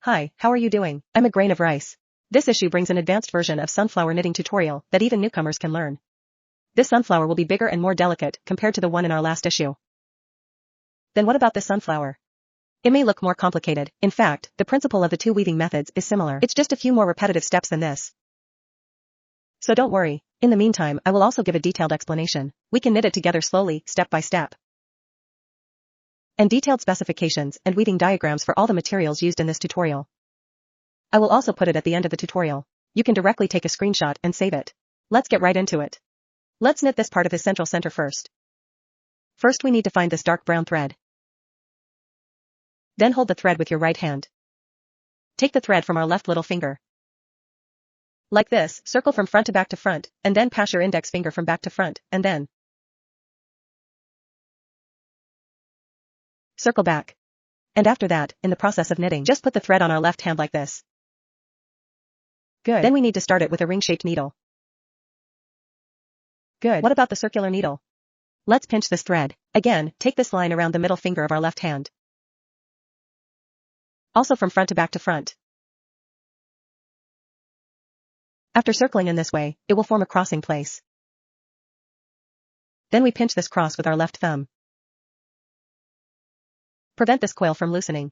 Hi, how are you doing? I'm a grain of rice. This issue brings an advanced version of sunflower knitting tutorial that even newcomers can learn. This sunflower will be bigger and more delicate compared to the one in our last issue. Then what about this sunflower? It may look more complicated. In fact, the principle of the two weaving methods is similar. It's just a few more repetitive steps than this. So don't worry. In the meantime, I will also give a detailed explanation. We can knit it together slowly, step by step. And detailed specifications and weaving diagrams for all the materials used in this tutorial. I will also put it at the end of the tutorial. You can directly take a screenshot and save it. Let's get right into it. Let's knit this part of his central center first. First we need to find this dark brown thread. Then hold the thread with your right hand. Take the thread from our left little finger. Like this, circle from front to back to front, and then pass your index finger from back to front, and then circle back. And after that, in the process of knitting, just put the thread on our left hand like this. Good. Then we need to start it with a ring-shaped needle. Good. What about the circular needle? Let's pinch this thread. Again, take this line around the middle finger of our left hand. Also from front to back to front. After circling in this way, it will form a crossing place. Then we pinch this cross with our left thumb. Prevent this coil from loosening.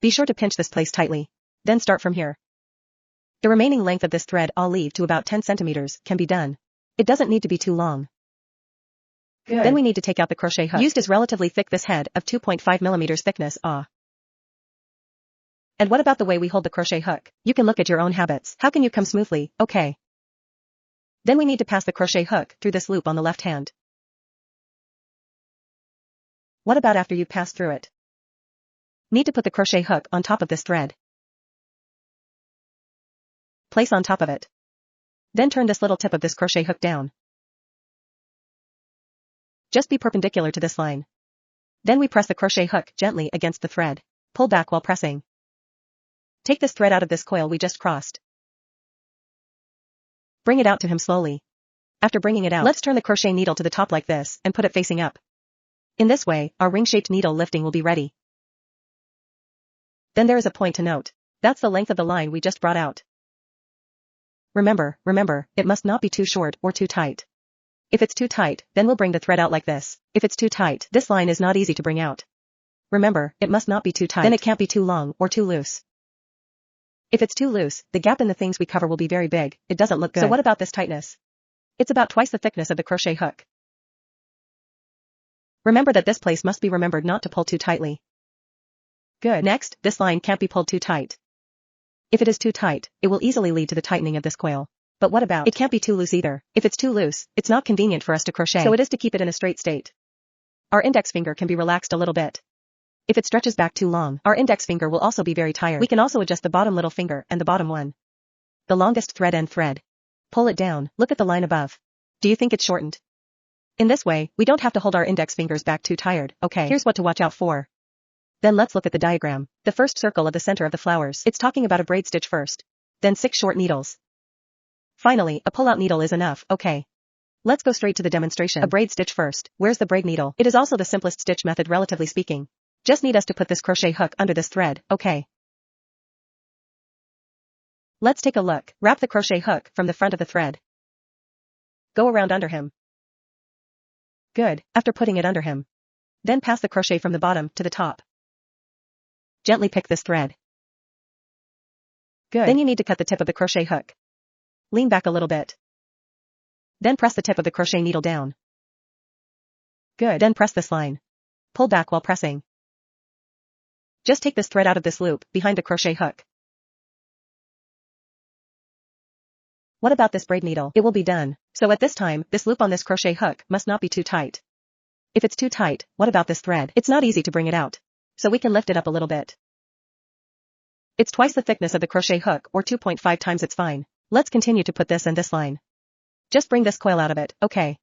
Be sure to pinch this place tightly. Then start from here. The remaining length of this thread I'll leave to about 10 centimeters can be done. It doesn't need to be too long. Good. Then we need to take out the crochet hook. Used is relatively thick, this head of 2.5 millimeters thickness. And what about the way we hold the crochet hook? You can look at your own habits. How can you come smoothly? Okay. Then we need to pass the crochet hook through this loop on the left hand. What about after you've passed through it? Need to put the crochet hook on top of this thread. Place on top of it. Then turn this little tip of this crochet hook down. Just be perpendicular to this line. Then we press the crochet hook gently against the thread. Pull back while pressing. Take this thread out of this coil we just crossed. Bring it out to him slowly. After bringing it out, let's turn the crochet needle to the top like this and put it facing up. In this way, our ring-shaped needle lifting will be ready. Then there is a point to note. That's the length of the line we just brought out. Remember, it must not be too short or too tight. If it's too tight, then we'll bring the thread out like this. If it's too tight, this line is not easy to bring out. Remember, it must not be too tight. Then it can't be too long or too loose. If it's too loose, the gap in the things we cover will be very big. It doesn't look good. So what about this tightness? It's about twice the thickness of the crochet hook. Remember that this place must be remembered not to pull too tightly. Good. Next, this line can't be pulled too tight. If it is too tight, it will easily lead to the tightening of this coil. But what about? It can't be too loose either. If it's too loose, it's not convenient for us to crochet. So it is to keep it in a straight state. Our index finger can be relaxed a little bit. If it stretches back too long, our index finger will also be very tired. We can also adjust the bottom little finger and the bottom one. The longest thread end thread. Pull it down, look at the line above. Do you think it's shortened? In this way, we don't have to hold our index fingers back too tired. Okay, here's what to watch out for. Then let's look at the diagram. The first circle at the center of the flowers. It's talking about a braid stitch first. Then 6 short needles. Finally, a pull-out needle is enough. Okay. Let's go straight to the demonstration. A braid stitch first. Where's the braid needle? It is also the simplest stitch method relatively speaking. Just need us to put this crochet hook under this thread. Okay. Let's take a look. Wrap the crochet hook from the front of the thread. Go around under him. Good. After putting it under him. Then pass the crochet from the bottom to the top. Gently pick this thread. Good. Then you need to cut the tip of the crochet hook. Lean back a little bit. Then press the tip of the crochet needle down. Good. Then press this line. Pull back while pressing. Just take this thread out of this loop behind the crochet hook. What about this braid needle? It will be done. So at this time, this loop on this crochet hook must not be too tight. If it's too tight, what about this thread? It's not easy to bring it out. So we can lift it up a little bit. It's twice the thickness of the crochet hook or 2.5 times it's fine. Let's continue to put this and this line. Just bring this coil out of it, okay.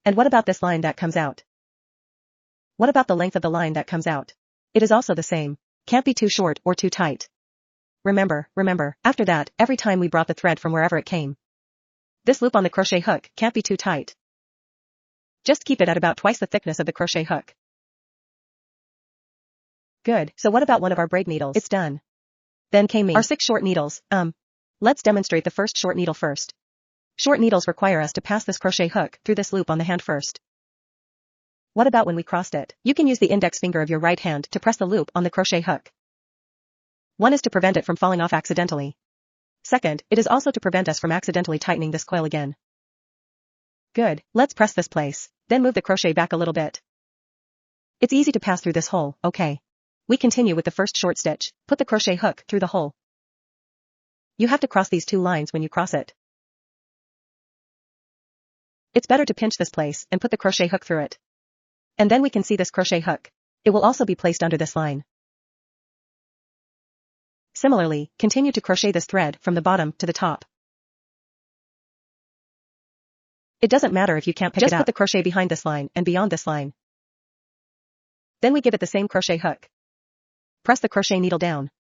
And what about this line that comes out? What about the length of the line that comes out? It is also the same. Can't be too short or too tight. Remember, after that, every time we brought the thread from wherever it came. This loop on the crochet hook can't be too tight. Just keep it at about twice the thickness of the crochet hook. Good. So what about one of our braid needles? It's done. Then came our 6 short needles. Let's demonstrate the first short needle first. Short needles require us to pass this crochet hook through this loop on the hand first. What about when we crossed it? You can use the index finger of your right hand to press the loop on the crochet hook. One is to prevent it from falling off accidentally. Second, it is also to prevent us from accidentally tightening this coil again. Good, let's press this place, then move the crochet back a little bit. It's easy to pass through this hole, okay. We continue with the first short stitch, put the crochet hook through the hole. You have to cross these 2 lines when you cross it. It's better to pinch this place and put the crochet hook through it. And then we can see this crochet hook. It will also be placed under this line. Similarly, continue to crochet this thread from the bottom to the top. It doesn't matter if you can't pick it up. Just put the crochet behind this line and beyond this line. Then we give it the same crochet hook. Press the crochet needle down.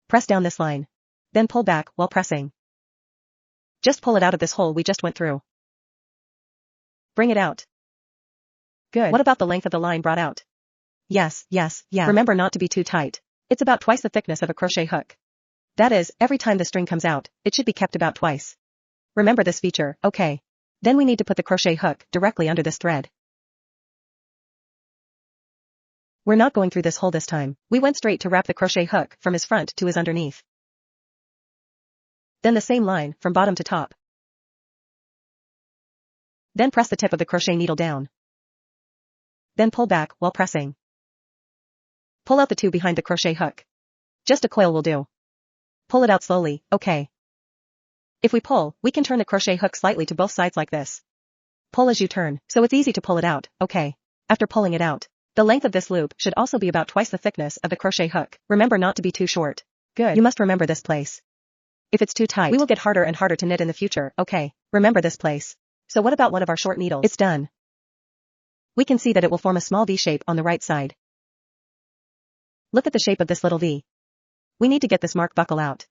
Press down this line. Then pull back while pressing. Just pull it out of this hole we just went through. Bring it out. Good. What about the length of the line brought out? Yes. Remember not to be too tight. It's about twice the thickness of a crochet hook. That is, every time the string comes out, it should be kept about twice. Remember this feature, okay. Then we need to put the crochet hook directly under this thread. We're not going through this hole this time. We went straight to wrap the crochet hook from his front to his underneath. Then the same line from bottom to top. Then press the tip of the crochet needle down. Then pull back while pressing. Pull out the 2 behind the crochet hook. Just a coil will do. Pull it out slowly, okay. If we pull, we can turn the crochet hook slightly to both sides like this. Pull as you turn, so it's easy to pull it out, okay. After pulling it out, the length of this loop should also be about twice the thickness of the crochet hook. Remember not to be too short. Good. You must remember this place. If it's too tight, we will get harder and harder to knit in the future, okay. Remember this place. So what about one of our short needles? It's done. We can see that it will form a small V shape on the right side. Look at the shape of this little V. We need to get this mark buckle out.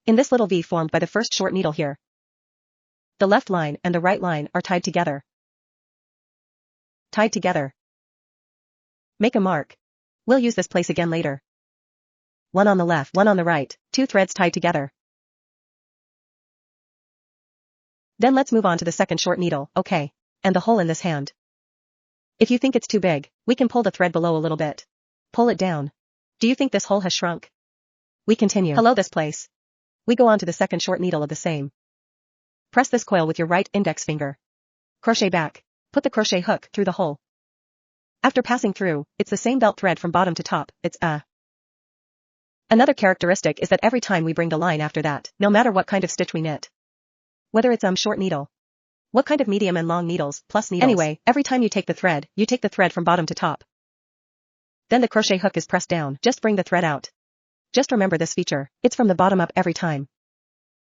In this little V formed by the first short needle here. The left line and the right line are tied together. Tied together. Make a mark. We'll use this place again later. One on the left, one on the right, 2 threads tied together. Then let's move on to the second short needle, okay. And the hole in this hand. If you think it's too big, we can pull the thread below a little bit. Pull it down. Do you think this hole has shrunk? We continue. Hello this place. We go on to the second short needle of the same. Press this coil with your right index finger. Crochet back. Put the crochet hook through the hole. After passing through, it's the same belt thread from bottom to top, it's Another characteristic is that every time we bring the line after that, no matter what kind of stitch we knit. Whether it's short needle. What kind of medium and long needles, plus needles. Anyway, every time you take the thread from bottom to top. Then the crochet hook is pressed down, just bring the thread out. Just remember this feature, it's from the bottom up every time.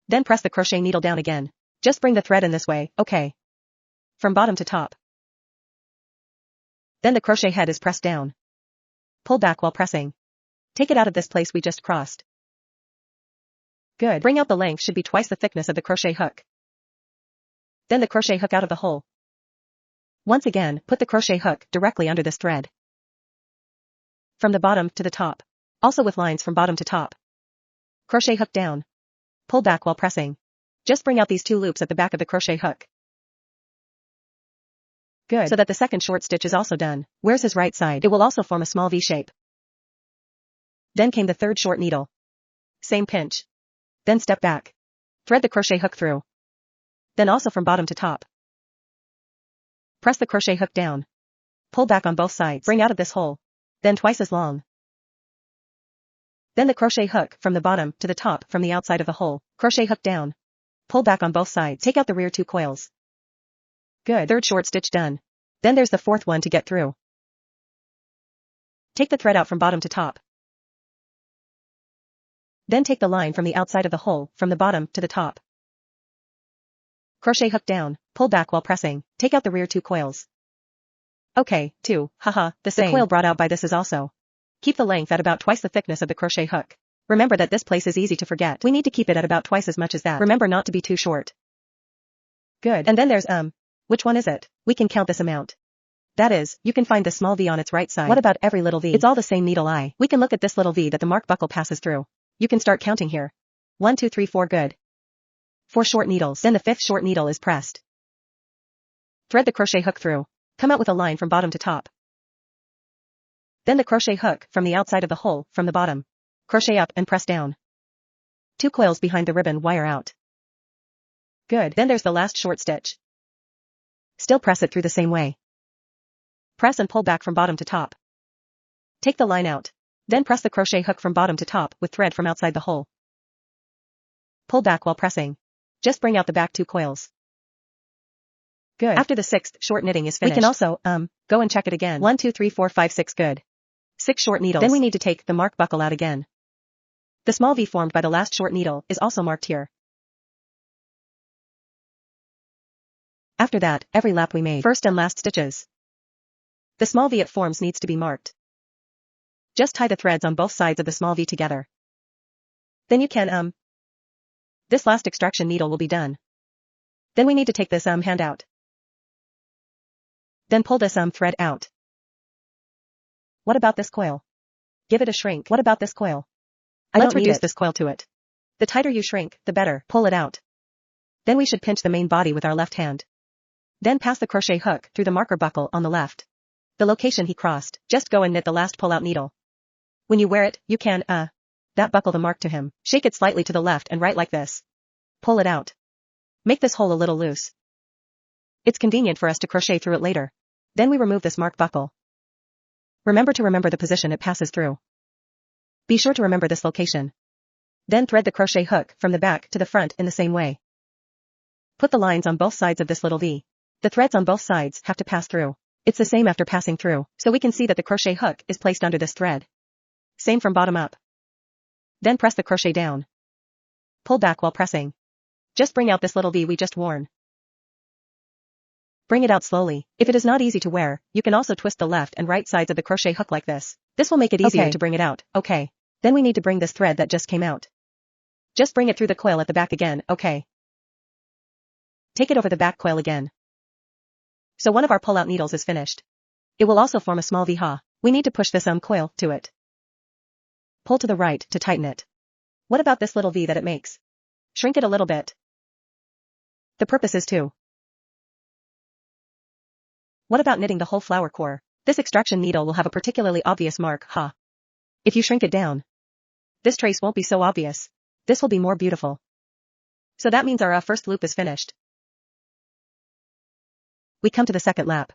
Then press the crochet needle down again. Just bring the thread in this way, okay. From bottom to top. Then the crochet head is pressed down. Pull back while pressing. Take it out of this place we just crossed. Good. Bring out the length should be twice the thickness of the crochet hook. Then the crochet hook out of the hole. Once again, put the crochet hook directly under this thread. From the bottom to the top. Also with lines from bottom to top. Crochet hook down. Pull back while pressing. Just bring out these 2 loops at the back of the crochet hook. Good. So that the second short stitch is also done. Where's his right side? It will also form a small V shape. Then came the third short needle. Same pinch. Then step back. Thread the crochet hook through. Then also from bottom to top. Press the crochet hook down. Pull back on both sides. Bring out of this hole. Then twice as long. Then the crochet hook from the bottom to the top from the outside of the hole. Crochet hook down. Pull back on both sides. Take out the rear 2 coils. Good. Third short stitch done. Then there's the fourth one to get through. Take the thread out from bottom to top. Then take the line from the outside of the hole from the bottom to the top. Crochet hook down, pull back while pressing, take out the rear 2 coils. Okay, 2, haha, the same. The coil brought out by this is also. Keep the length at about twice the thickness of the crochet hook. Remember that this place is easy to forget. We need to keep it at about twice as much as that. Remember not to be too short. Good. And then there's which one is it? We can count this amount. That is, you can find the small V on its right side. What about every little V? It's all the same needle eye. We can look at this little V that the mark buckle passes through. You can start counting here. 1, 2, 3, 4 good. 4 short needles. Then the 5th short needle is pressed. Thread the crochet hook through. Come out with a line from bottom to top. Then the crochet hook from the outside of the hole from the bottom. Crochet up and press down. 2 coils behind the ribbon wire out. Good. Then there's the last short stitch. Still press it through the same way. Press and pull back from bottom to top. Take the line out. Then press the crochet hook from bottom to top with thread from outside the hole. Pull back while pressing. Just bring out the back 2 coils. Good. After the 6th short knitting is finished, we can also, go and check it again. 1, 2, 3, 4, 5, 6 good. 6 short needles. Then we need to take the mark buckle out again. The small V formed by the last short needle is also marked here. After that, every lap we made first and last stitches. The small V it forms needs to be marked. Just tie the threads on both sides of the small V together. Then you can, this last extraction needle will be done. Then we need to take this hand out. Then pull this thread out. What about this coil? Give it a shrink. What about this coil? Let's reduce this coil to it. The tighter you shrink, the better. Pull it out. Then we should pinch the main body with our left hand. Then pass the crochet hook through the marker buckle on the left. The location he crossed, just go and knit the last pull-out needle. When you wear it, you can, that buckle the mark to him. Shake it slightly to the left and right like this. Pull it out. Make this hole a little loose. It's convenient for us to crochet through it later. Then we remove this mark buckle. Remember to remember the position it passes through. Be sure to remember this location. Then thread the crochet hook from the back to the front in the same way. Put the lines on both sides of this little V. The threads on both sides have to pass through. It's the same after passing through, so we can see that the crochet hook is placed under this thread. Same from bottom up. Then press the crochet down. Pull back while pressing. Just bring out this little V we just worn. Bring it out slowly. If it is not easy to wear, you can also twist the left and right sides of the crochet hook like this. This will make it easier to bring it out. Okay. Then we need to bring this thread that just came out. Just bring it through the coil at the back again. Okay. Take it over the back coil again. So one of our pull-out needles is finished. It will also form a small V-ha. We need to push this coil to it. Pull to the right to tighten it. What about this little V that it makes? Shrink it a little bit. The purpose is to. What about knitting the whole flower core? This extraction needle will have a particularly obvious mark, ha. If you shrink it down, this trace won't be so obvious. This will be more beautiful. So that means our first loop is finished. We come to the second lap.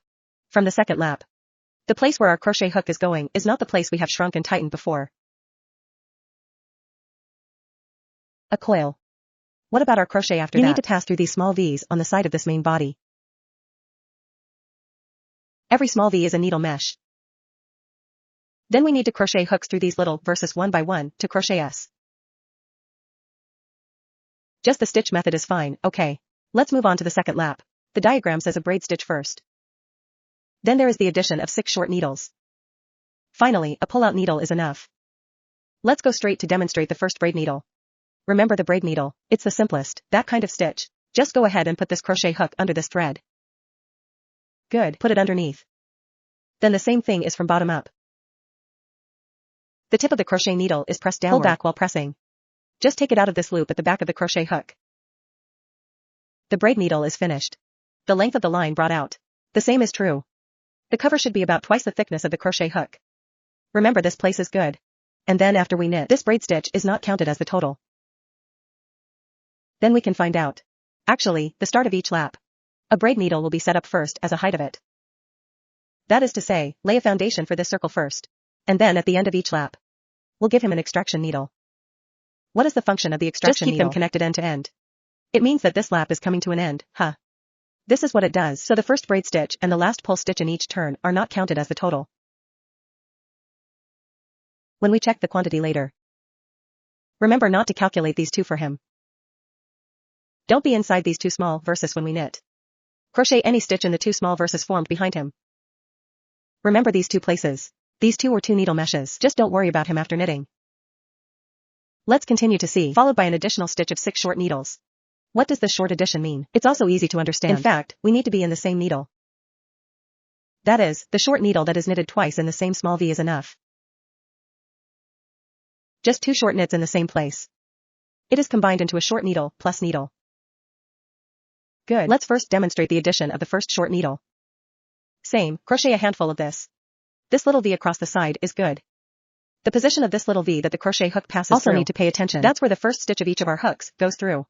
From the second lap, the place where our crochet hook is going is not the place we have shrunk and tightened before. A coil. What about our crochet after that? You need to pass through these small V's on the side of this main body. Every small V is a needle mesh. Then we need to crochet hooks through these little verses one by one to crochet us. Just the stitch method is fine, okay. Let's move on to the second lap. The diagram says a braid stitch first. Then there is the addition of 6 short needles. Finally, a pull-out needle is enough. Let's go straight to demonstrate the first braid needle. Remember the braid needle, it's the simplest, that kind of stitch. Just go ahead and put this crochet hook under this thread. Good, put it underneath. Then the same thing is from bottom up. The tip of the crochet needle is pressed downward. Pull back while pressing. Just take it out of this loop at the back of the crochet hook. The braid needle is finished. The length of the line brought out. The same is true. The cover should be about twice the thickness of the crochet hook. Remember this place is good. And then after we knit, this braid stitch is not counted as the total. Then we can find out. Actually, the start of each lap. A braid needle will be set up first as a height of it. That is to say, lay a foundation for this circle first. And then at the end of each lap, we'll give him an extraction needle. What is the function of the extraction needle? Just keep them connected end to end. It means that this lap is coming to an end, huh? This is what it does. So the first braid stitch and the last pull stitch in each turn are not counted as the total. When we check the quantity later, remember not to calculate these two for him. Don't be inside these 2 small verses when we knit. Crochet any stitch in the 2 small verses formed behind him. Remember these 2 places. These 2 or 2 needle meshes. Just don't worry about him after knitting. Let's continue to see, followed by an additional stitch of 6 short needles. What does this short addition mean? It's also easy to understand. In fact, we need to be in the same needle. That is, the short needle that is knitted twice in the same small V is enough. Just 2 short knits in the same place. It is combined into a short needle plus needle. Good. Let's first demonstrate the addition of the first short needle. Same, crochet a handful of this. This little V across the side is good. The position of this little V that the crochet hook passes also through. Need to pay attention. That's where the first stitch of each of our hooks goes through.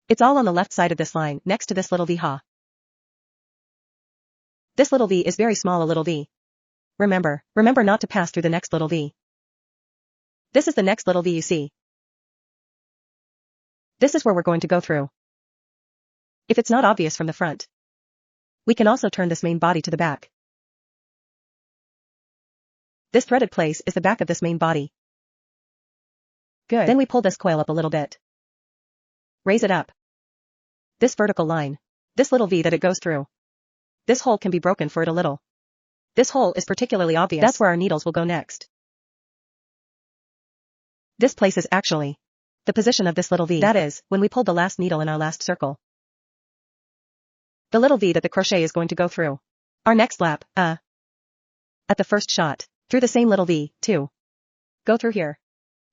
It's all on the left side of this line, next to this little V ha. This little V is very small, a little V. Remember not to pass through the next little V. This is the next little V you see. This is where we're going to go through. If it's not obvious from the front, we can also turn this main body to the back. This threaded place is the back of this main body. Good. Then we pull this coil up a little bit. Raise it up. This vertical line. This little V that it goes through. This hole can be broken for it a little. This hole is particularly obvious. That's where our needles will go next. This place is actually the position of this little V. That is, when we pulled the last needle in our last circle. The little V that the crochet is going to go through. Our next lap, at the first shot, through the same little V, too. Go through here.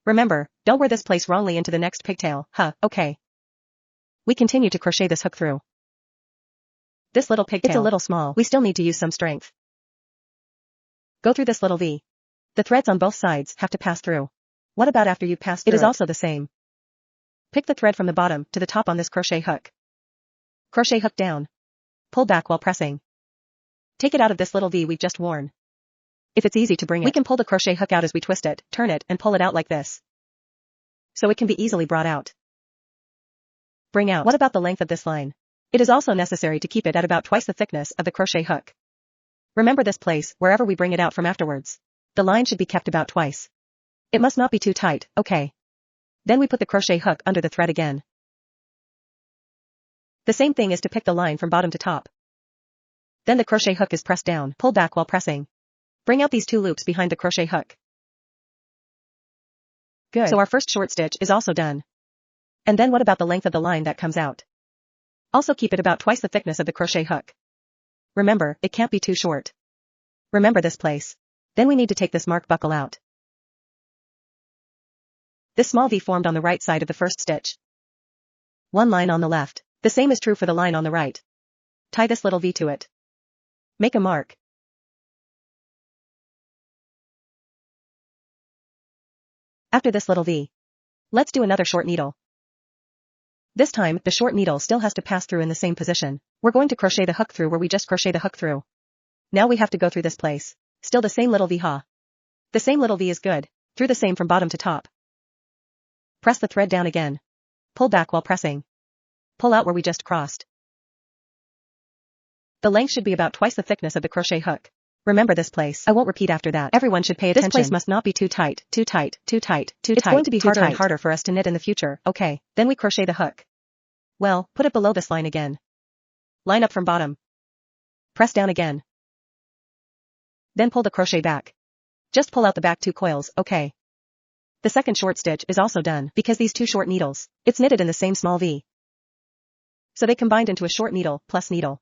Remember, don't wear this place wrongly into the next pigtail, okay. We continue to crochet this hook through. This little pigtail. It's a little small. We still need to use some strength. Go through this little V. The threads on both sides have to pass through. What about after you've passed through? It is also the same. Pick the thread from the bottom to the top on this crochet hook. Crochet hook down. Pull back while pressing. Take it out of this little V we've just worn. If it's easy to bring it, we can pull the crochet hook out as we twist it, turn it, and pull it out like this. So it can be easily brought out. Bring out. What about the length of this line? It is also necessary to keep it at about twice the thickness of the crochet hook. Remember this place, wherever we bring it out from afterwards. The line should be kept about twice. It must not be too tight, okay. Then we put the crochet hook under the thread again. The same thing is to pick the line from bottom to top. Then the crochet hook is pressed down, pull back while pressing. Bring out these 2 loops behind the crochet hook. Good. So our first short stitch is also done. And then what about the length of the line that comes out? Also keep it about twice the thickness of the crochet hook. Remember, it can't be too short. Remember this place. Then we need to take this mark buckle out. This small V formed on the right side of the first stitch. 1 line on the left. The same is true for the line on the right. Tie this little V to it. Make a mark. After this little V, let's do another short needle. This time, the short needle still has to pass through in the same position. We're going to crochet the hook through where we just crochet the hook through. Now we have to go through this place. Still the same little V ha. The same little V is good. Through the same from bottom to top. Press the thread down again. Pull back while pressing. Pull out where we just crossed. The length should be about twice the thickness of the crochet hook. Remember this place. I won't repeat after that. Everyone should pay attention. This place must not be too tight, too tight, too tight, too tight. It's going to be harder and harder for us to knit in the future, okay. Then we crochet the hook. Well, put it below this line again. Line up from bottom. Press down again. Then pull the crochet back. Just pull out the back 2 coils, okay. The second short stitch is also done because these 2 short needles, it's knitted in the same small V. So they combined into a short needle plus needle.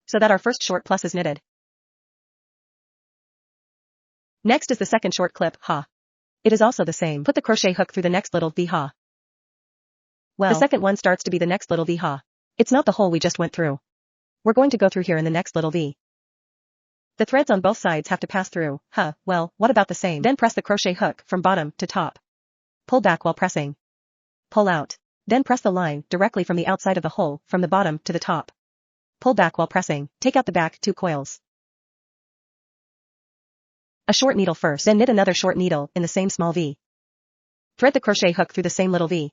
So that our first short plus is knitted. Next is the second short clip, ha. It is also the same. Put the crochet hook through the next little V ha. Well, the second one starts to be the next little V ha. It's not the hole we just went through. We're going to go through here in the next little V. The threads on both sides have to pass through, well, what about the same? Then press the crochet hook from bottom to top. Pull back while pressing. Pull out. Then press the line directly from the outside of the hole from the bottom to the top. Pull back while pressing. Take out the back 2 coils. A short needle first, then knit another short needle in the same small V. Thread the crochet hook through the same little V.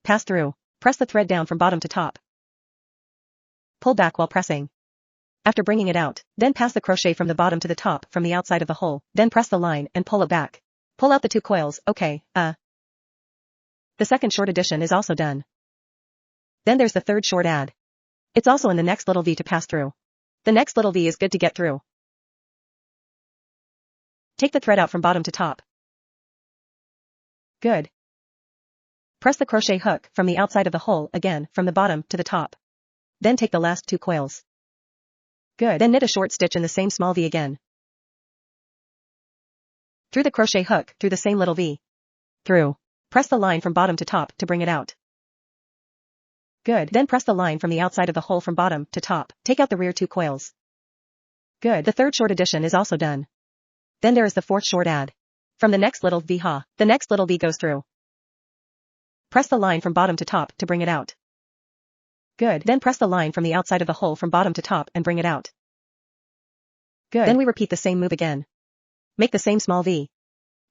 Pass through. Press the thread down from bottom to top. Pull back while pressing. After bringing it out, then pass the crochet from the bottom to the top from the outside of the hole, then press the line and pull it back. Pull out the 2 coils, okay, The second short addition is also done. Then there's the third short add. It's also in the next little V to pass through. The next little V is good to get through. Take the thread out from bottom to top. Good. Press the crochet hook from the outside of the hole again from the bottom to the top. Then take the last 2 coils. Good. Then knit a short stitch in the same small V again. Through the crochet hook, through the same little V. Through. Press the line from bottom to top to bring it out. Good. Then press the line from the outside of the hole from bottom to top. Take out the rear 2 coils. Good. The third short addition is also done. Then there is the fourth short add. From the next little V the next little V goes through. Press the line from bottom to top to bring it out. Good. Then press the line from the outside of the hole from bottom to top and bring it out. Good. Then we repeat the same move again. Make the same small V.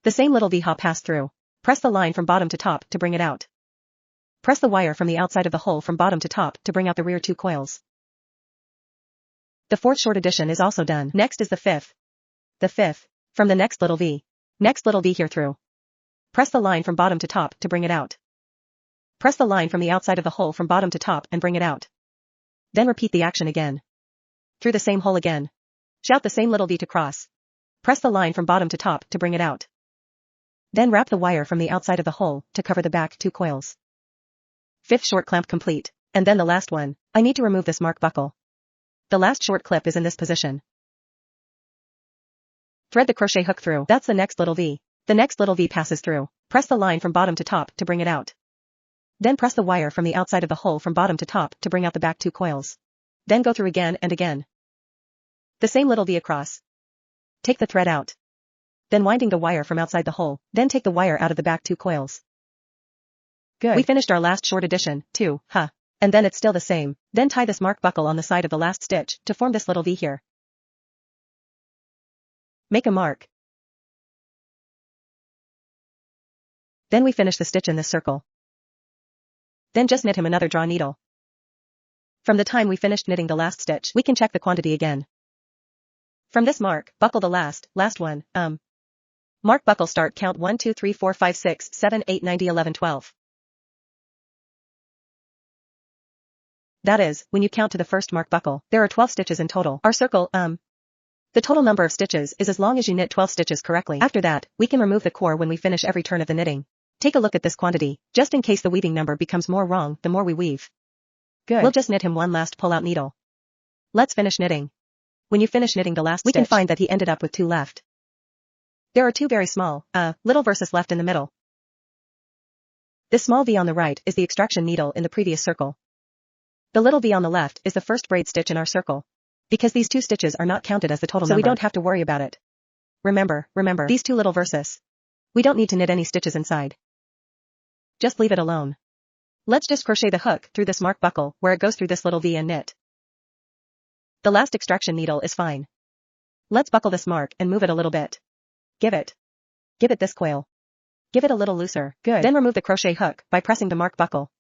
The same little V pass through. Press the line from bottom to top to bring it out. Press the wire from the outside of the hole from bottom to top to bring out the rear 2 coils. The fourth short addition is also done. Next is the fifth. The fifth. From the next little V. Next little V here through. Press the line from bottom to top to bring it out. Press the line from the outside of the hole from bottom to top and bring it out. Then repeat the action again. Through the same hole again. Shout the same little V to cross. Press the line from bottom to top to bring it out. Then wrap the wire from the outside of the hole to cover the back 2 coils. Fifth short clamp complete. And then the last one. I need to remove this mark buckle. The last short clip is in this position. Thread the crochet hook through. That's the next little V. The next little V passes through. Press the line from bottom to top to bring it out. Then press the wire from the outside of the hole from bottom to top to bring out the back 2 coils. Then go through again and again. The same little V across. Take the thread out. Then winding the wire from outside the hole. Then take the wire out of the back 2 coils. Good. We finished our last short addition, too, And then it's still the same. Then tie this mark buckle on the side of the last stitch to form this little V here. Make a mark. Then we finish the stitch in this circle. Then just knit him another draw needle. From the time we finished knitting the last stitch, we can check the quantity again. From this mark, buckle the last one, mark buckle start count 1 2 3 4 5 6 7 8 9 10 11 12. That is, when you count to the first mark buckle, there are 12 stitches in total. Our circle, the total number of stitches is as long as you knit 12 stitches correctly. After that, we can remove the core when we finish every turn of the knitting. Take a look at this quantity, just in case the weaving number becomes more wrong the more we weave. Good. We'll just knit him one last pull-out needle. Let's finish knitting. When you finish knitting the last stitch, we can find that he ended up with 2 left. There are 2 very small, little verses left in the middle. This small V on the right is the extraction needle in the previous circle. The little V on the left is the first braid stitch in our circle. Because these 2 stitches are not counted as the total number, so we don't have to worry about it. Remember, these 2 little verses. We don't need to knit any stitches inside. Just leave it alone. Let's just crochet the hook through this mark buckle where it goes through this little V and knit. The last extraction needle is fine. Let's buckle this mark and move it a little bit. Give it this coil. Give it a little looser. Good. Then remove the crochet hook by pressing the mark buckle.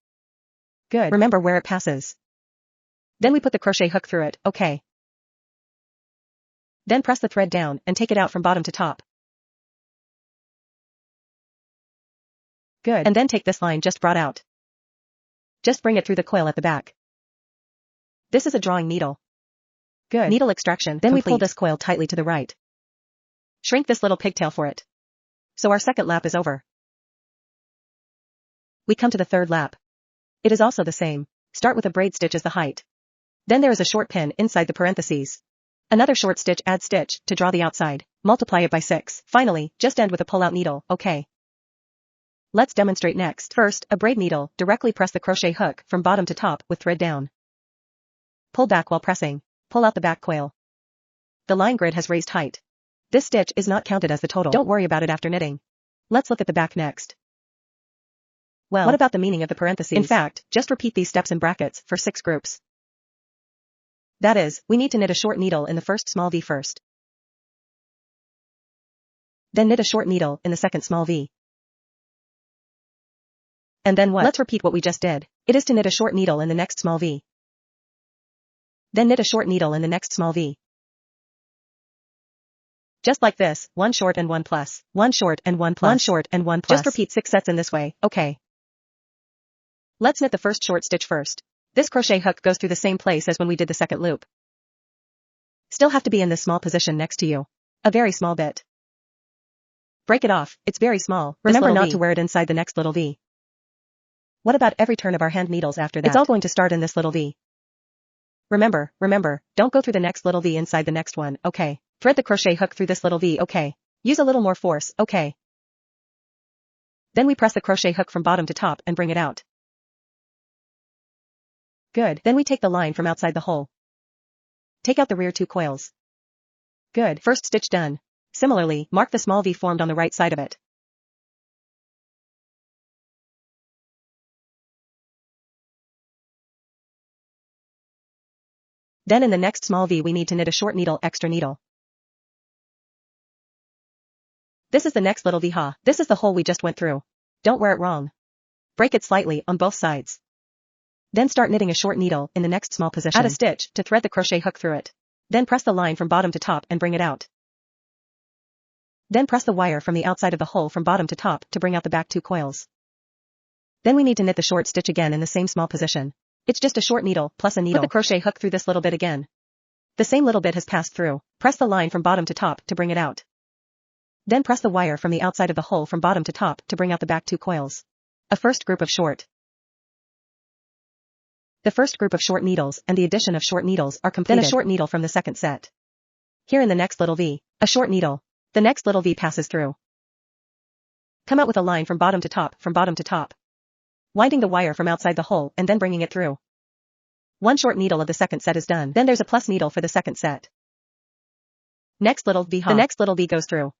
Good. Remember where it passes. Then we put the crochet hook through it, okay. Then press the thread down and take it out from bottom to top. Good. And then take this line just brought out. Just bring it through the coil at the back. This is a drawing needle. Good. Needle extraction. Then complete. We pull this coil tightly to the right. Shrink this little pigtail for it. So our second lap is over. We come to the third lap. It is also the same. Start with a braid stitch as the height. Then there is a short pin inside the parentheses. Another short stitch, add stitch, to draw the outside. Multiply it by 6. Finally, just end with a pull-out needle, okay. Let's demonstrate next. First, a braid needle, directly press the crochet hook from bottom to top with thread down. Pull back while pressing. Pull out the back coil. The line grid has raised height. This stitch is not counted as the total. Don't worry about it after knitting. Let's look at the back next. Well, what about the meaning of the parentheses? In fact, just repeat these steps in brackets for 6 groups. That is, we need to knit a short needle in the first small V first. Then knit a short needle in the second small V. And then what? Let's repeat what we just did. It is to knit a short needle in the next small V. Then knit a short needle in the next small V. Just like this, 1 short and 1 plus, 1 short and 1 plus, 1 short and 1 plus. Just repeat 6 sets in this way, okay. Let's knit the first short stitch first. This crochet hook goes through the same place as when we did the second loop. Still have to be in this small position next to you. A very small bit. Break it off, it's very small. Remember not to wear it inside the next little V. What about every turn of our hand needles after that? It's all going to start in this little V. Remember, don't go through the next little V inside the next one, okay. Thread the crochet hook through this little V, okay. Use a little more force, okay. Then we press the crochet hook from bottom to top and bring it out. Good. Then we take the line from outside the hole. Take out the rear 2 coils. Good. First stitch done. Similarly, mark the small V formed on the right side of it. Then in the next small V we need to knit a short needle extra needle. This is the next little V-ha. This is the hole we just went through. Don't wear it wrong. Break it slightly on both sides. Then start knitting a short needle in the next small position. Add a stitch to thread the crochet hook through it. Then press the line from bottom to top and bring it out. Then press the wire from the outside of the hole from bottom to top to bring out the back 2 coils. Then we need to knit the short stitch again in the same small position. It's just a short needle plus a needle. Put the crochet hook through this little bit again. The same little bit has passed through. Press the line from bottom to top to bring it out. Then press the wire from the outside of the hole from bottom to top to bring out the back 2 coils. A first group of short. The first group of short needles and the addition of short needles are completed. Then a short needle from the second set. Here in the next little V, a short needle. The next little V passes through. Come out with a line from bottom to top. Winding the wire from outside the hole and then bringing it through. 1 short needle of the second set is done. Then there's a plus needle for the second set. Next little V. The next little V goes through.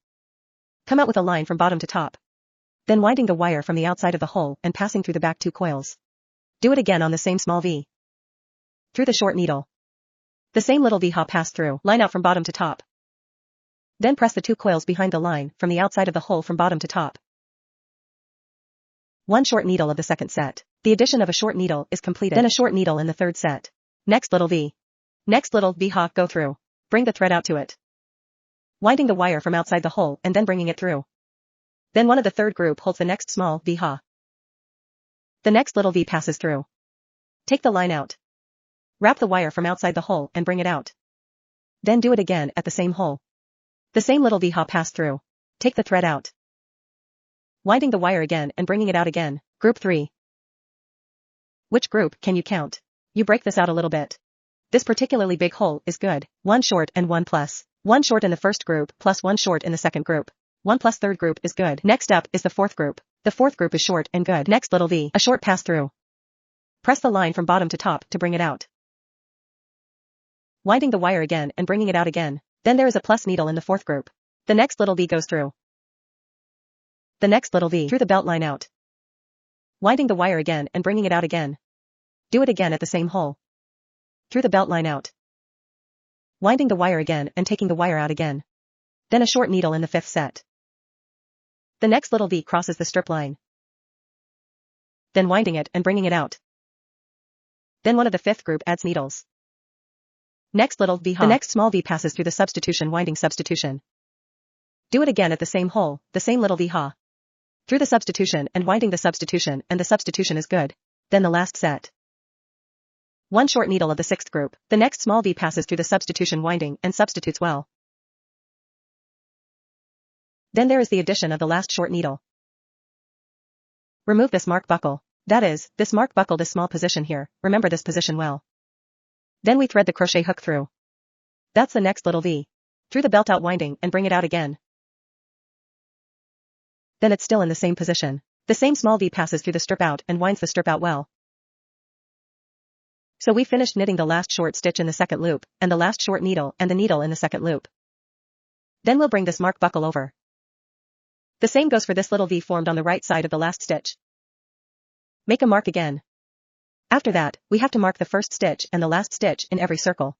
Come out with a line from bottom to top. Then winding the wire from the outside of the hole and passing through the back 2 coils. Do it again on the same small V. Through the short needle. The same little V-ha pass through. Line out from bottom to top. Then press the 2 coils behind the line from the outside of the hole from bottom to top. 1 short needle of the second set. The addition of a short needle is completed. Then a short needle in the third set. Next little V. Next little V-ha go through. Bring the thread out to it. Winding the wire from outside the hole and then bringing it through. Then one of the third group holds the next small V-ha. The next little V passes through. Take the line out. Wrap the wire from outside the hole and bring it out. Then do it again at the same hole. The same little V-ha pass through. Take the thread out. Winding the wire again and bringing it out again. Group 3. Which group can you count? You break this out a little bit. This particularly big hole is good. 1 short and 1 plus. 1 short in the first group plus 1 short in the second group. 1 plus third group is good. Next up is the fourth group. The fourth group is short and good. Next little V. A short pass through. Press the line from bottom to top to bring it out. Winding the wire again and bringing it out again. Then there is a plus needle in the fourth group. The next little V goes through. The next little V through the belt line out. Winding the wire again and bringing it out again. Do it again at the same hole. Through the belt line out. Winding the wire again and taking the wire out again. Then a short needle in the fifth set. The next little V crosses the strip line. Then winding it and bringing it out. Then one of the fifth group adds needles. Next little V. The next small V passes through the substitution winding substitution. Do it again at the same hole, the same little V-ha. Through the substitution and winding the substitution and the substitution is good. Then the last set. 1 short needle of the sixth group. The next small V passes through the substitution winding and substitutes well. Then there is the addition of the last short needle. Remove this mark buckle. That is, this mark buckle this small position here. Remember this position well. Then we thread the crochet hook through. That's the next little V. Through the belt out winding and bring it out again. Then it's still in the same position. The same small V passes through the strip out and winds the strip out well. So we finished knitting the last short stitch in the second loop, and the last short needle and the needle in the second loop. Then we'll bring this mark buckle over. The same goes for this little V formed on the right side of the last stitch. Make a mark again. After that, we have to mark the first stitch and the last stitch in every circle.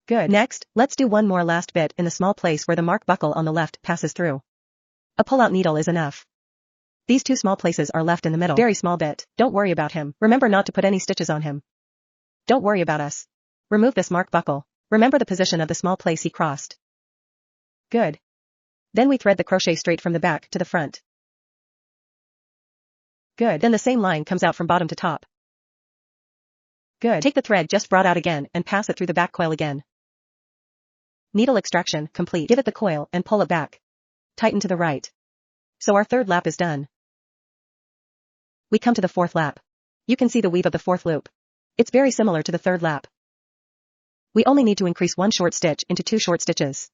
Good. Next, let's do one more last bit in the small place where the mark buckle on the left passes through. A pull-out needle is enough. These 2 small places are left in the middle. Very small bit. Don't worry about him. Remember not to put any stitches on him. Don't worry about us. Remove this mark buckle. Remember the position of the small place he crossed. Good. Then we thread the crochet straight from the back to the front. Good. Then the same line comes out from bottom to top. Good. Take the thread just brought out again and pass it through the back coil again. Needle extraction complete. Give it the coil and pull it back. Tighten to the right. So our third lap is done. We come to the fourth lap. You can see the weave of the fourth loop. It's very similar to the third lap. We only need to increase one short stitch into 2 short stitches.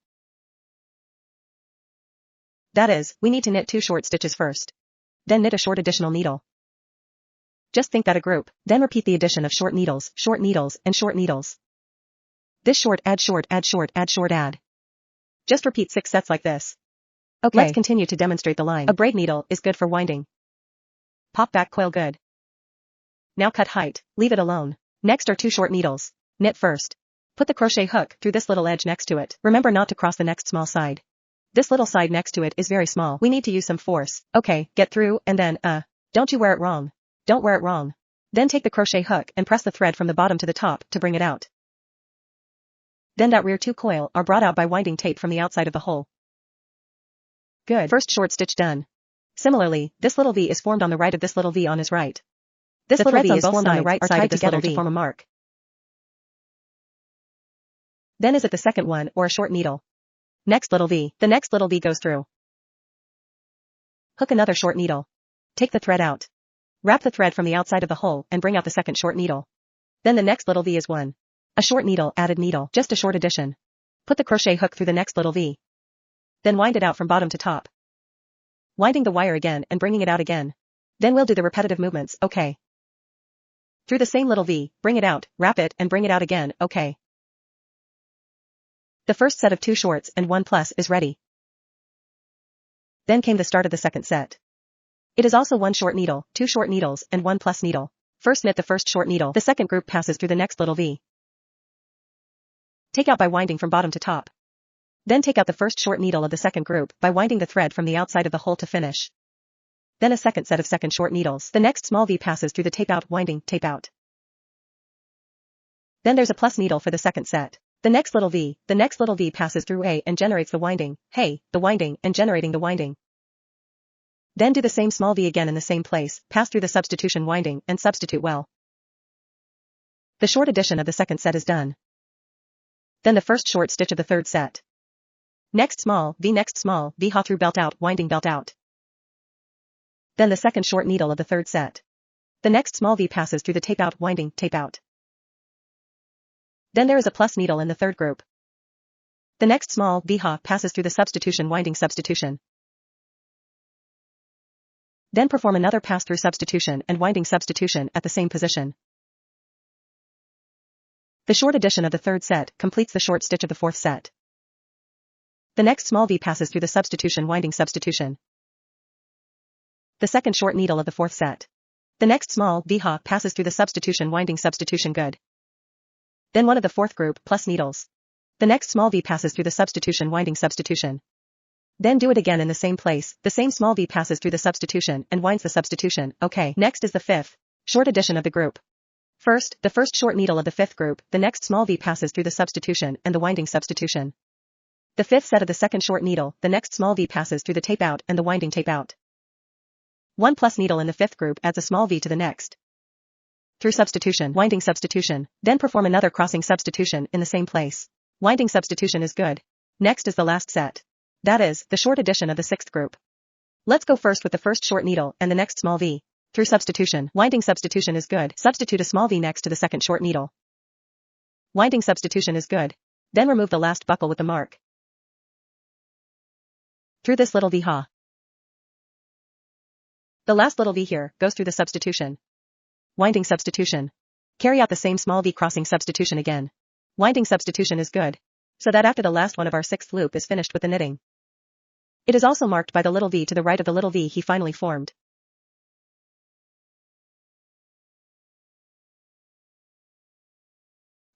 That is, we need to knit 2 short stitches first. Then knit a short additional needle. Just think that a group, then repeat the addition of short needles, and short needles. This short, add short, add short, add short, add. Just repeat 6 sets like this. Okay. Let's continue to demonstrate the line. A braid needle is good for winding. Pop back coil good. Now cut height, leave it alone. Next are 2 short needles. Knit first. Put the crochet hook through this little edge next to it. Remember not to cross the next small side. This little side next to it is very small. We need to use some force. Okay, get through, and then, don't you wear it wrong. Don't wear it wrong. Then take the crochet hook and press the thread from the bottom to the top to bring it out. Then that rear 2 coil are brought out by winding tape from the outside of the hole. Good. First short stitch done. Similarly, this little V is formed on the right of this little V on his right. This little V is formed on the right side of this little V to form a mark. Then is it the second one or a short needle? Next little V. The next little V goes through. Hook another short needle. Take the thread out. Wrap the thread from the outside of the hole and bring out the second short needle. Then the next little V is 1. A short needle, added needle, just a short addition. Put the crochet hook through the next little V. Then wind it out from bottom to top. Winding the wire again and bringing it out again. Then we'll do the repetitive movements, okay. Through the same little V, bring it out, wrap it and bring it out again, okay. The first set of 2 shorts and 1 plus is ready. Then came the start of the second set. It is also 1 short needle, 2 short needles and 1 plus needle. First knit the first short needle. The second group passes through the next little V. Take out by winding from bottom to top. Then take out the first short needle of the second group by winding the thread from the outside of the hole to finish. Then a second set of second short needles. The next small V passes through the tape out, winding, tape out. Then there's a plus needle for the second set. The next little V passes through A and generates the winding, hey, the winding, and generating the winding. Then do the same small V again in the same place, pass through the substitution winding, and substitute well. The short addition of the second set is done. Then the first short stitch of the third set. Next small V ha through belt out, winding belt out. Then the second short needle of the third set. The next small V passes through the tape out, winding, tape out. Then there is a plus needle in the third group. The next small V ha passes through the substitution, winding, substitution. Then perform another pass through substitution and winding substitution at the same position. The short addition of the third set completes the short stitch of the fourth set. The next small V passes through the substitution, winding, substitution. The second short needle of the fourth set. The next small V ha passes through the substitution, winding, substitution, good. Then one of the fourth group plus needles. The next small V passes through the substitution, winding, substitution. Then do it again in the same place, the same small V passes through the substitution and winds the substitution, okay. Next is the fifth short addition of the group. First, the first short needle of the fifth group, the next small V passes through the substitution and the winding substitution. The fifth set of the second short needle, the next small V passes through the tape out and the winding tape out. 1 plus needle in the fifth group adds a small V to the next. Through substitution, winding substitution, then perform another crossing substitution in the same place. Winding substitution is good. Next is the last set. That is, the short addition of the sixth group. Let's go first with the first short needle and the next small V. Through substitution, winding substitution is good. Substitute a small V next to the second short needle. Winding substitution is good. Then remove the last buckle with the mark. Through this little V ha. The last little V here goes through the substitution. Winding substitution. Carry out the same small V crossing substitution again. Winding substitution is good. So that after the last one of our sixth loop is finished with the knitting. It is also marked by the little V to the right of the little V he finally formed.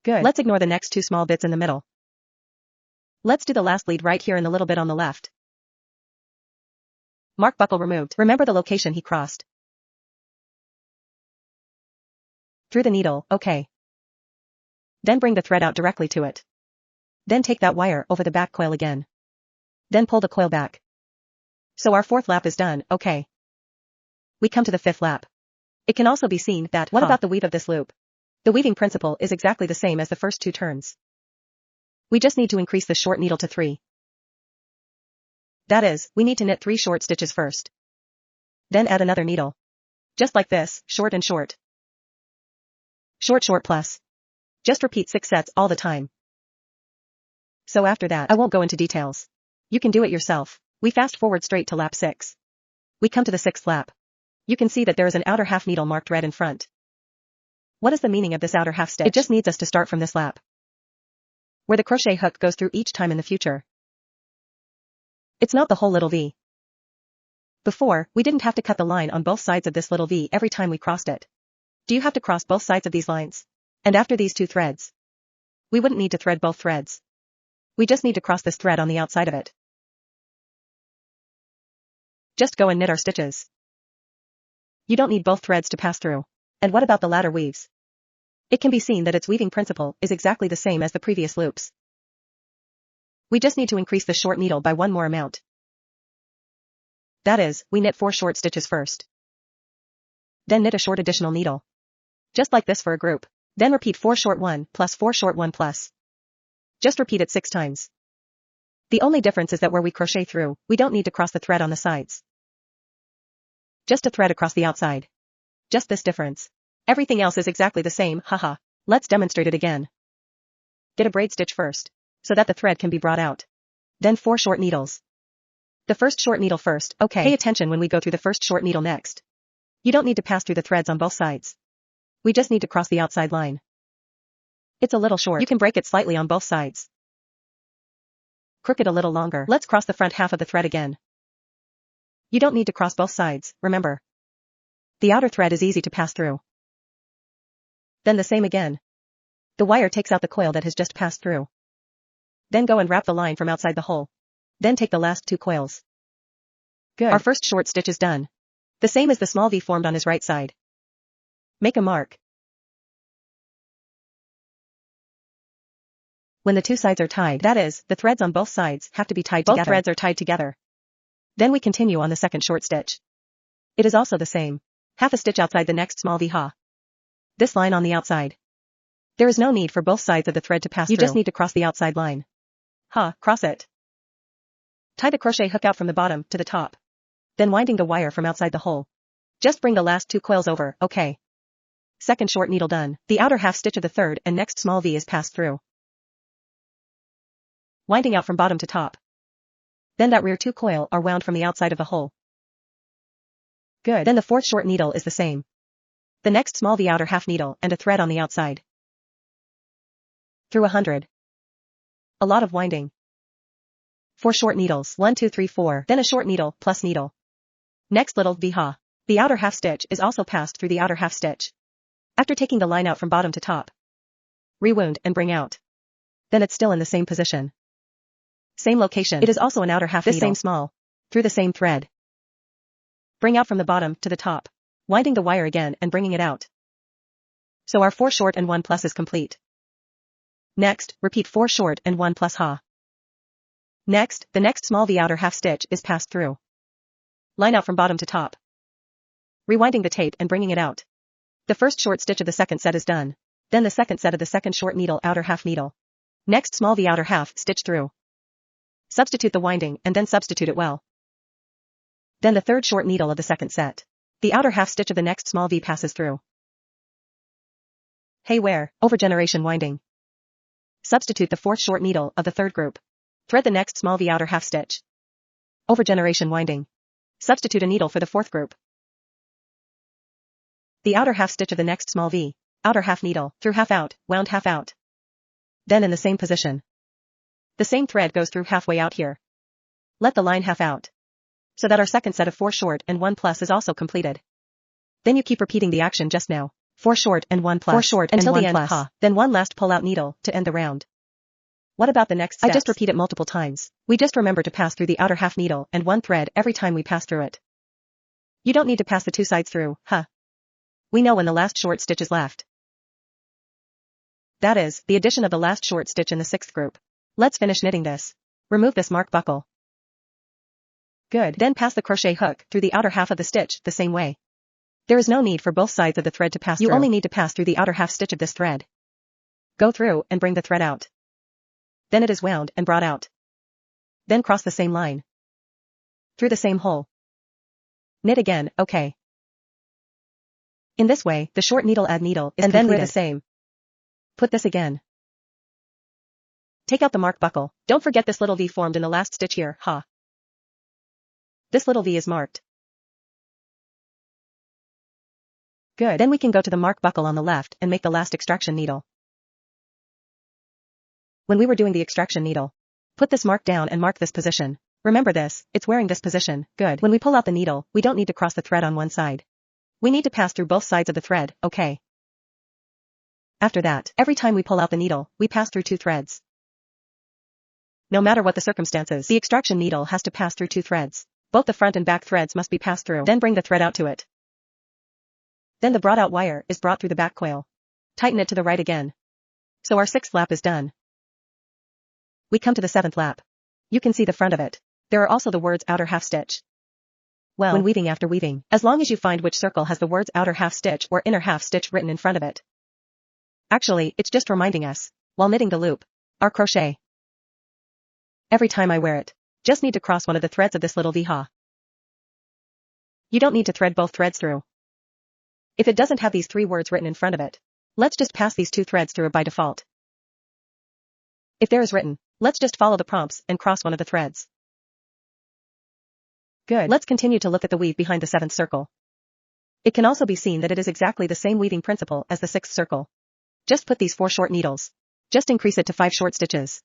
Good. Let's ignore the next 2 small bits in the middle. Let's do the last lead right here and the little bit on the left. Mark buckle removed. Remember the location he crossed. Through the needle, okay. Then bring the thread out directly to it. Then take that wire over the back coil again. Then pull the coil back. So our fourth lap is done, okay. We come to the fifth lap. It can also be seen that, what about the weave of this loop? The weaving principle is exactly the same as the first 2 turns. We just need to increase the short needle to 3. That is, we need to knit 3 short stitches first. Then add another needle. Just like this, short and short. short plus. Just repeat 6 sets all the time. So after that, I won't go into details. You can do it yourself. We fast forward straight to lap 6. We come to the 6th lap. You can see that there is an outer half needle marked red in front. What is the meaning of this outer half stitch? It just needs us to start from this lap, where the crochet hook goes through each time in the future. It's not the whole little V. Before, we didn't have to cut the line on both sides of this little V every time we crossed it. Do you have to cross both sides of these lines? And after these 2 threads, we wouldn't need to thread both threads. We just need to cross this thread on the outside of it. Just go and knit our stitches. You don't need both threads to pass through. And what about the ladder weaves? It can be seen that its weaving principle is exactly the same as the previous loops. We just need to increase the short needle by 1 more amount. That is, we knit 4 short stitches first. Then knit a short additional needle. Just like this for a group. Then repeat 4 short 1 plus 4 short 1 plus. Just repeat it 6 times. The only difference is that where we crochet through, we don't need to cross the thread on the sides. Just a thread across the outside. Just this difference. Everything else is exactly the same, haha. Let's demonstrate it again. Get a braid stitch first, so that the thread can be brought out. Then 4 short needles. The first short needle first, okay. Pay attention when we go through the first short needle next. You don't need to pass through the threads on both sides. We just need to cross the outside line. It's a little short. You can break it slightly on both sides. Crook it a little longer. Let's cross the front half of the thread again. You don't need to cross both sides, remember. The outer thread is easy to pass through. Then the same again. The wire takes out the coil that has just passed through. Then go and wrap the line from outside the hole. Then take the last 2 coils. Good. Our first short stitch is done. The same as the small V formed on his right side. Make a mark. When the 2 sides are tied, that is, the threads on both sides have to be tied together. Both threads are tied together. Then we continue on the second short stitch. It is also the same. Half a stitch outside the next small V ha. This line on the outside. There is no need for both sides of the thread to pass through. You just need to cross the outside line. Cross it. Tie the crochet hook out from the bottom to the top. Then winding the wire from outside the hole. Just bring the last 2 coils over, okay. Second short needle done. The outer half stitch of the third and next small V is passed through. Winding out from bottom to top. Then that rear 2 coil are wound from the outside of the hole. Good. Then the fourth short needle is the same. The next small V outer half needle and a thread on the outside. Through 100. A lot of winding. 4 short needles. 1, 2, 3, 4. Then a short needle plus needle. Next little V ha. The outer half stitch is also passed through the outer half stitch. After taking the line out from bottom to top. Rewound and bring out. Then it's still in the same position. Same location. It is also an outer half needle. This same small. Through the same thread. Bring out from the bottom to the top. Winding the wire again and bringing it out. So our 4 short and 1 plus is complete. Next, repeat 4 short and 1 plus ha. Next, the next small V outer half stitch is passed through. Line out from bottom to top. Rewinding the tape and bringing it out. The first short stitch of the second set is done. Then the second set of the second short needle outer half needle. Next small V outer half stitch through. Substitute the winding and then substitute it well. Then the third short needle of the second set. The outer half stitch of the next small V passes through. Hey where, over generation winding. Substitute the fourth short needle of the third group. Thread the next small V outer half stitch. Over generation winding. Substitute a needle for the fourth group. The outer half stitch of the next small V, outer half needle, through half out, wound half out. Then in the same position. The same thread goes through halfway out here. Let the line half out. So that our second set of 4 short and 1 plus is also completed. Then you keep repeating the action just now. 4 short and 1 plus. 4 short until the end plus. Then 1 last pull out needle to end the round. What about the next steps? I just repeat it multiple times. We just remember to pass through the outer half needle and 1 thread every time we pass through it. You don't need to pass the 2 sides through, We know when the last short stitch is left. That is, the addition of the last short stitch in the 6th group. Let's finish knitting this. Remove this mark buckle. Good. Then pass the crochet hook through the outer half of the stitch the same way. There is no need for both sides of the thread to pass through. You only need to pass through the outer half stitch of this thread. Go through and bring the thread out. Then it is wound and brought out. Then cross the same line. Through the same hole. Knit again, okay. In this way, the short needle add needle is and completed. Then we're the same. Put this again. Take out the mark buckle. Don't forget this little V formed in the last stitch here, ha. This little V is marked. Good. Then we can go to the mark buckle on the left and make the last extraction needle. When we were doing the extraction needle, put this mark down and mark this position. Remember this, it's wearing this position. Good. When we pull out the needle, we don't need to cross the thread on one side. We need to pass through both sides of the thread, okay? After that, every time we pull out the needle, we pass through 2 threads. No matter what the circumstances, the extraction needle has to pass through 2 threads. Both the front and back threads must be passed through. Then bring the thread out to it. Then the brought out wire is brought through the back coil. Tighten it to the right again. So our 6th lap is done. We come to the 7th lap. You can see the front of it. There are also the words outer half stitch. Well, when weaving after weaving, as long as you find which circle has the words outer half stitch or inner half stitch written in front of it. Actually, it's just reminding us, while knitting the loop, our crochet. Every time I wear it, just need to cross one of the threads of this little V-ha. You don't need to thread both threads through. If it doesn't have these 3 words written in front of it, let's just pass these 2 threads through it by default. If there is written, let's just follow the prompts and cross one of the threads. Good. Let's continue to look at the weave behind the 7th circle. It can also be seen that it is exactly the same weaving principle as the 6th circle. Just put these 4 short needles. Just increase it to 5 short stitches.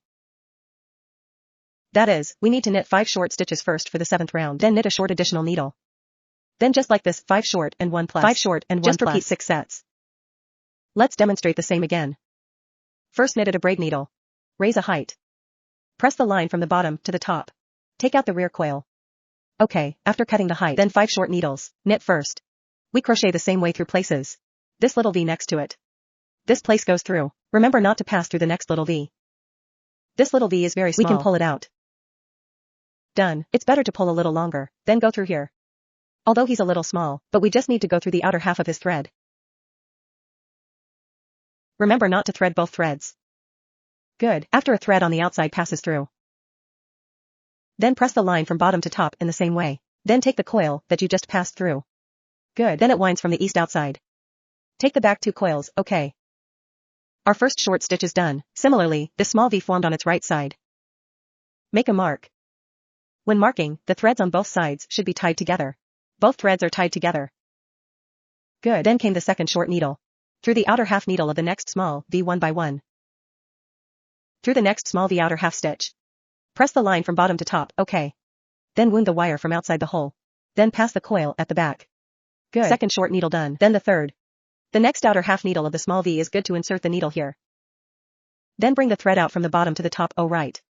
That is, we need to knit 5 short stitches first for the 7th round, then knit a short additional needle. Then just like this, 5 short and 1 plus. 5 short and 1 just plus. Just repeat 6 sets. Let's demonstrate the same again. First knit at a braid needle. Raise a height. Press the line from the bottom to the top. Take out the rear coil. Okay, after cutting the height, then 5 short needles, knit first. We crochet the same way through places. This little V next to it. This place goes through. Remember not to pass through the next little V. This little V is very small. We can pull it out. Done. It's better to pull a little longer, then go through here. Although he's a little small, but we just need to go through the outer half of his thread. Remember not to thread both threads. Good. After a thread on the outside passes through. Then press the line from bottom to top in the same way. Then take the coil that you just passed through. Good. Then it winds from the east outside. Take the back 2 coils, okay. Our first short stitch is done. Similarly, the small V formed on its right side. Make a mark. When marking, the threads on both sides should be tied together. Both threads are tied together. Good. Then came the 2nd short needle. Through the outer half needle of the next small V 1 by 1. Through the next small V outer half stitch. Press the line from bottom to top, okay. Then wound the wire from outside the hole. Then pass the coil at the back. Good. 2nd short needle done. Then the 3rd. The next outer half needle of the small V is good to insert the needle here. Then bring the thread out from the bottom to the top, oh right.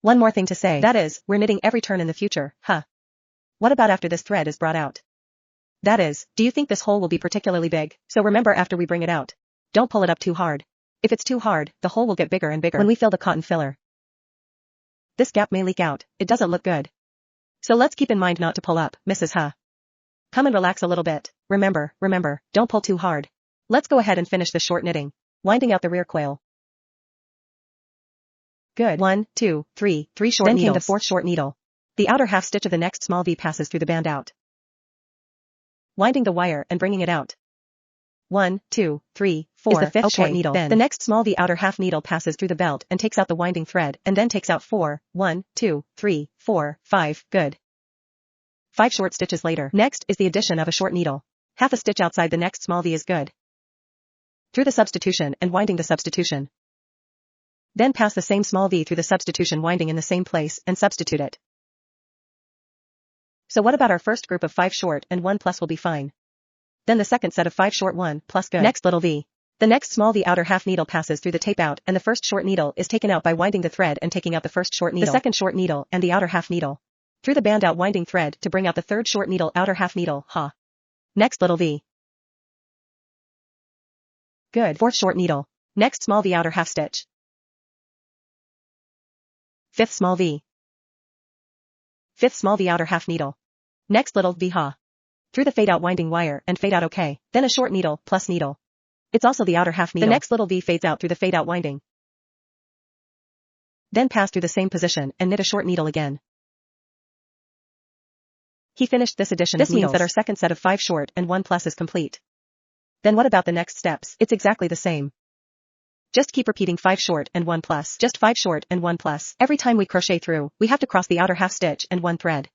One more thing to say, that is, we're knitting every turn in the future, huh? What about after this thread is brought out? That is, do you think this hole will be particularly big? So remember after we bring it out, don't pull it up too hard. If it's too hard, the hole will get bigger and bigger when we fill the cotton filler. This gap may leak out, it doesn't look good. So let's keep in mind not to pull up, Mrs. Huh. Come and relax a little bit. Remember, don't pull too hard. Let's go ahead and finish the short knitting. Winding out the rear coil. Good. 1, 2, 3 short needles. Then came the 4th short needle. The outer half stitch of the next small V passes through the band out. Winding the wire and bringing it out. 1, 2, 3, 4 is the 5th short needle. Then the next small V outer half needle passes through the belt and takes out the winding thread and then takes out 4, 1, 2, 3, 4, 5, good. 5 short stitches later. Next is the addition of a short needle. Half a stitch outside the next small V is good. Through the substitution and winding the substitution. Then pass the same small V through the substitution winding in the same place and substitute it. So what about our first group of 5 short and 1 plus will be fine. Then the second set of 5 short 1 plus good. Next little V. The next small V outer half needle passes through the tape out and the first short needle is taken out by winding the thread and taking out the first short needle. The second short needle and the outer half needle. Through the band out winding thread to bring out the 3rd short needle outer half needle, ha. Next little V. Good. 4th short needle. Next small V outer half stitch. 5th small V. 5th small V outer half needle. Next little V, ha. Through the fade out winding wire and fade out okay. Then a short needle plus needle. It's also the outer half needle. The next little V fades out through the fade out winding. Then pass through the same position and knit a short needle again. He finished this addition of needles. This means that our second set of 5 short and 1 plus is complete. Then what about the next steps? It's exactly the same. Just keep repeating 5 short and 1 plus. Just 5 short and 1 plus. Every time we crochet through, we have to cross the outer half stitch and 1 thread.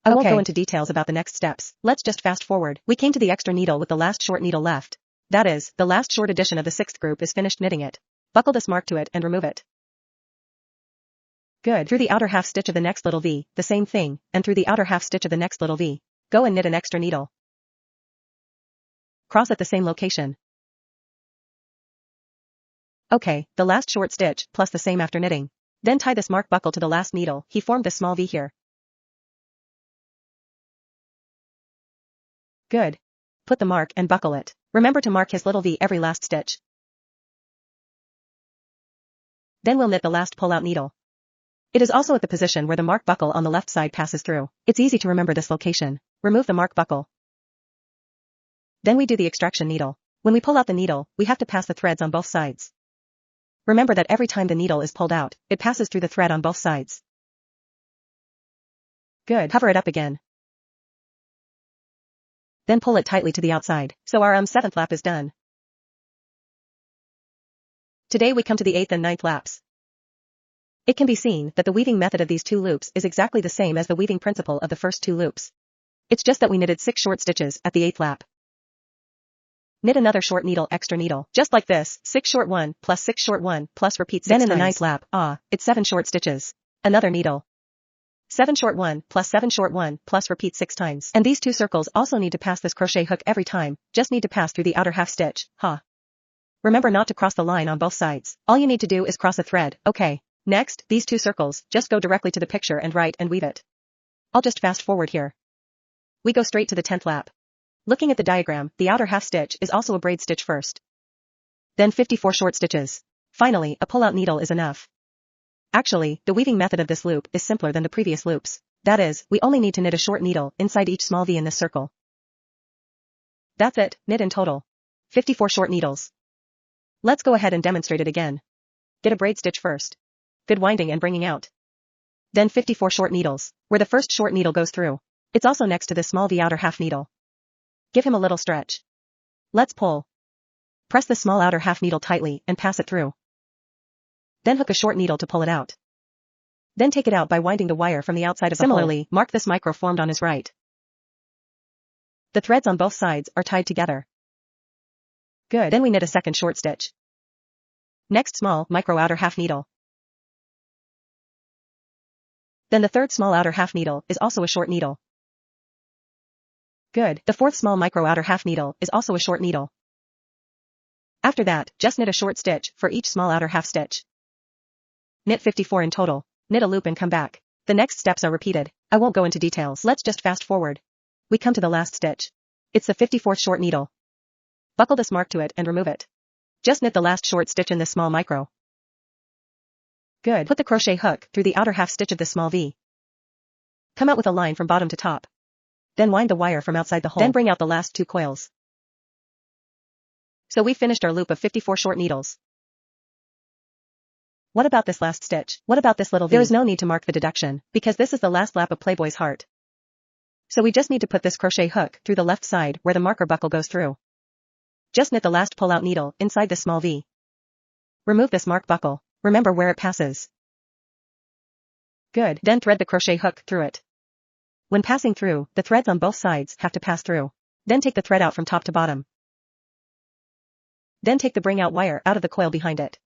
I won't go into details about the next steps. Let's just fast forward. We came to the extra needle with the last short needle left. That is, the last short addition of the 6th group is finished knitting it. Buckle this mark to it and remove it. Good. Through the outer half stitch of the next little V, the same thing, and through the outer half stitch of the next little V. Go and knit an extra needle. Cross at the same location. Okay, the last short stitch, plus the same after knitting. Then tie this mark buckle to the last needle. He formed this small V here. Good. Put the mark and buckle it. Remember to mark his little V every last stitch. Then we'll knit the last pull-out needle. It is also at the position where the mark buckle on the left side passes through. It's easy to remember this location. Remove the mark buckle. Then we do the extraction needle. When we pull out the needle, we have to pass the threads on both sides. Remember that every time the needle is pulled out, it passes through the thread on both sides. Good. Cover it up again. Then pull it tightly to the outside. So our 7th lap is done. Today we come to the 8th and 9th laps. It can be seen that the weaving method of these 2 loops is exactly the same as the weaving principle of the first 2 loops. It's just that we knitted 6 short stitches at the 8th lap. Knit another short needle extra needle. Just like this, 6 short 1 plus 6 short 1 plus repeat 6 times. Then in the 9th lap, it's 7 short stitches. Another needle. 7 short 1 plus 7 short 1 plus repeat 6 times. And these 2 circles also need to pass this crochet hook every time, just need to pass through the outer half stitch, Remember not to cross the line on both sides. All you need to do is cross a thread, okay. Next, these 2 circles, just go directly to the picture and write and weave it. I'll just fast forward here. We go straight to the 10th lap. Looking at the diagram, the outer half stitch is also a braid stitch first. Then 54 short stitches. Finally, a pull-out needle is enough. Actually, the weaving method of this loop is simpler than the previous loops. That is, we only need to knit a short needle inside each small V in this circle. That's it, knit in total 54 short needles. Let's go ahead and demonstrate it again. Get a braid stitch first. Good winding and bringing out. Then 54 short needles, where the first short needle goes through. It's also next to the small V outer half needle. Give him a little stretch. Let's pull. Press the small outer half needle tightly and pass it through. Then hook a short needle to pull it out. Then take it out by winding the wire from the outside of the hole. Similarly, mark this micro formed on his right. The threads on both sides are tied together. Good. Then we knit a second short stitch. Next small micro outer half needle. Then the third small outer half needle is also a short needle. Good. The fourth small micro outer half needle is also a short needle. After that, just knit a short stitch for each small outer half stitch. Knit 54 in total. Knit a loop and come back. The next steps are repeated. I won't go into details. Let's just fast forward. We come to the last stitch. It's the 54th short needle. Buckle this mark to it and remove it. Just knit the last short stitch in this small micro. Good. Put the crochet hook through the outer half stitch of this small V. Come out with a line from bottom to top. Then wind the wire from outside the hole. Then bring out the last 2 coils. So we finished our loop of 54 short needles. What about this last stitch? What about this little V? There is no need to mark the deduction, because this is the last lap of Playboy's heart. So we just need to put this crochet hook through the left side where the marker buckle goes through. Just knit the last pull-out needle inside this small V. Remove this mark buckle. Remember where it passes. Good. Then thread the crochet hook through it. When passing through, the threads on both sides have to pass through. Then take the thread out from top to bottom. Then take the bring out wire out of the coil behind it.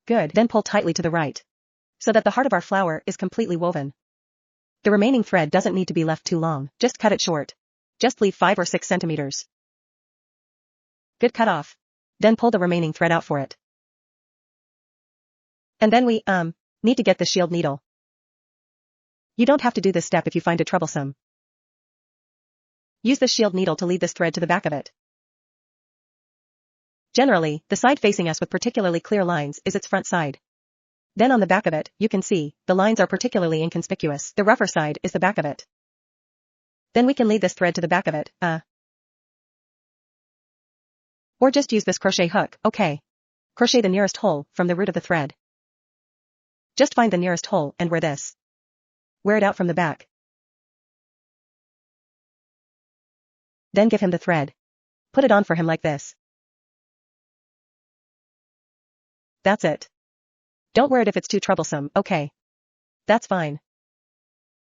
Good. Then pull tightly to the right. So that the heart of our flower is completely woven. The remaining thread doesn't need to be left too long, just cut it short. Just leave 5 or 6 centimeters. Good cut off. Then pull the remaining thread out for it. And then we, need to get the shield needle. You don't have to do this step if you find it troublesome. Use the shield needle to lead this thread to the back of it. Generally, the side facing us with particularly clear lines is its front side. Then on the back of it, you can see, the lines are particularly inconspicuous. The rougher side is the back of it. Then we can lead this thread to the back of it, or just use this crochet hook, okay. Crochet the nearest hole from the root of the thread. Just find the nearest hole and wear this. Wear it out from the back. Then give him the thread. Put it on for him like this. That's it. Don't wear it if it's too troublesome, okay? That's fine.